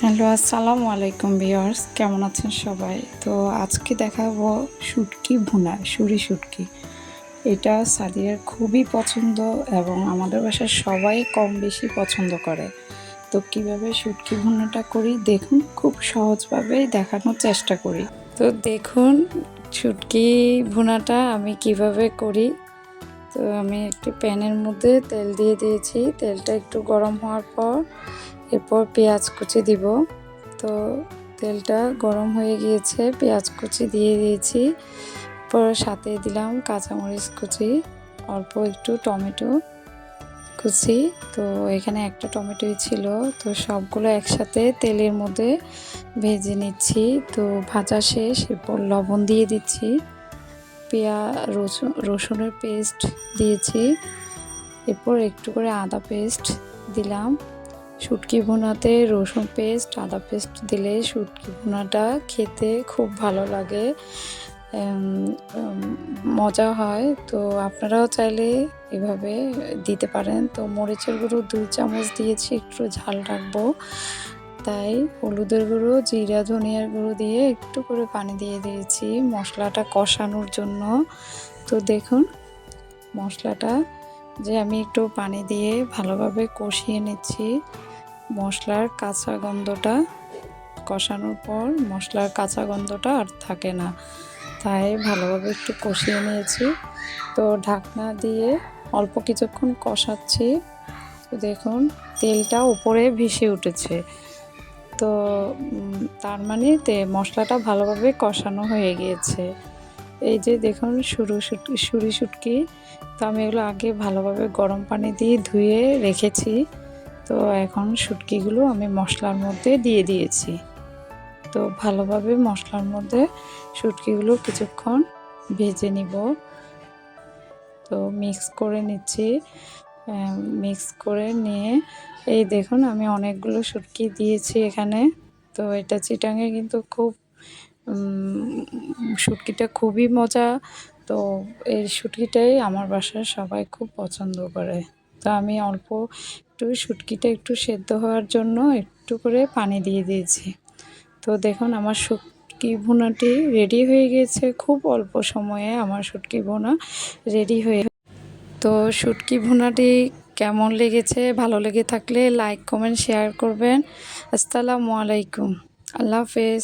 Hello, আসসালামু আলাইকুম viewers, কেমন আছেন সবাই? তো আজকে দেখাবো শুটকি ভুনা, শুটকি। এটা সাদিয়ার খুবই পছন্দ এবং আমাদের বাসায় সবাই কম বেশি পছন্দ করে। তো কিভাবে শুটকি ভুনাটা করি দেখুন, খুব সহজভাবেই দেখানোর চেষ্টা করি। তো দেখুন শুটকি ভুনাটা আমি কিভাবে করি। তো আমি একটি প্যানের মধ্যে তেল দিয়ে দিয়েছি, তেলটা একটু গরম হওয়ার পর এরপর পেঁয়াজ কুচি দিব। তো তেলটা গরম হয়ে গিয়েছে, পেঁয়াজ কুচি দিয়ে দিয়েছি, পর সাথে দিলাম কাঁচামরিচ কুচি, অল্প একটু টমেটো কুচি। তো এখানে একটা টমেটোই ছিল, তো সবগুলো একসাথে তেলের মধ্যে ভেজে নিচ্ছি। তো ভাজা শেষ, এরপর লবণ দিয়ে দিচ্ছি, রসুনের পেস্ট দিয়েছি, এরপর একটু করে আদা পেস্ট দিলাম। শুটকি ভুনাতে রসুন পেস্ট, আদা পেস্ট দিলে শুটকি ভুনাটা খেতে খুব ভালো লাগে, মজা হয়। তো আপনারাও চাইলে এভাবে দিতে পারেন। তো মরিচের গুঁড়ো 2 চামচ দিয়েছি, একটু ঝাল রাখবো তাই। হলুদের গুঁড়ো, জিরা ধনিয়ার গুঁড়ো দিয়ে একটু করে পানি দিয়ে দিয়েছি মশলাটা কষানোর জন্য। তো দেখুন মশলাটা যে আমি একটু পানি দিয়ে ভালোভাবে কষিয়ে নিচ্ছি। মশলার কাঁচা গন্ধটা কষানোর পর মশলার কাঁচা গন্ধটা আর থাকে না, তাই ভালোভাবে একটু কষিয়ে নিয়েছি। তো ঢাকনা দিয়ে অল্প কিছুক্ষণ কষাচ্ছি। তো দেখুন তেলটা উপরে ভেসে উঠেছে, তো তার মানে মশলাটা ভালোভাবে কষানো হয়ে গিয়েছে। এই যে দেখুন শুটকি, তো আমি এগুলো আগে ভালোভাবে গরম পানি দিয়ে ধুয়ে রেখেছি। তো এখন শুটকিগুলো আমি মশলার মধ্যে দিয়ে দিয়েছি। তো ভালোভাবে মশলার মধ্যে শুটকিগুলো কিছুক্ষণ ভেজে নিব। তো মিক্স করে নিচ্ছি, মিক্স করে নিয়ে এই দেখুন আমি অনেকগুলো শুটকি দিয়েছি এখানে। তো এটা চিটাঙে কিন্তু খুব শুটকিটা খুবই মজা। তো এই শুটকিটাই আমার বাসার সবাই খুব পছন্দ করে। তো আমি অল্প একটু শুটকিটা একটু সেদ্ধ হওয়ার জন্য একটু করে পানি দিয়ে দিয়েছি। তো দেখুন আমার শুটকি ভুনাটি রেডি হয়ে গিয়েছে, খুব অল্প সময়ে আমার শুটকি ভুনা রেডি হয়ে। তো শুটকি ভুনাটি কেমন লেগেছে? ভালো লেগে থাকলে লাইক কমেন্ট শেয়ার করবেন। আসসালামু আলাইকুম, আল্লাহ হাফেজ।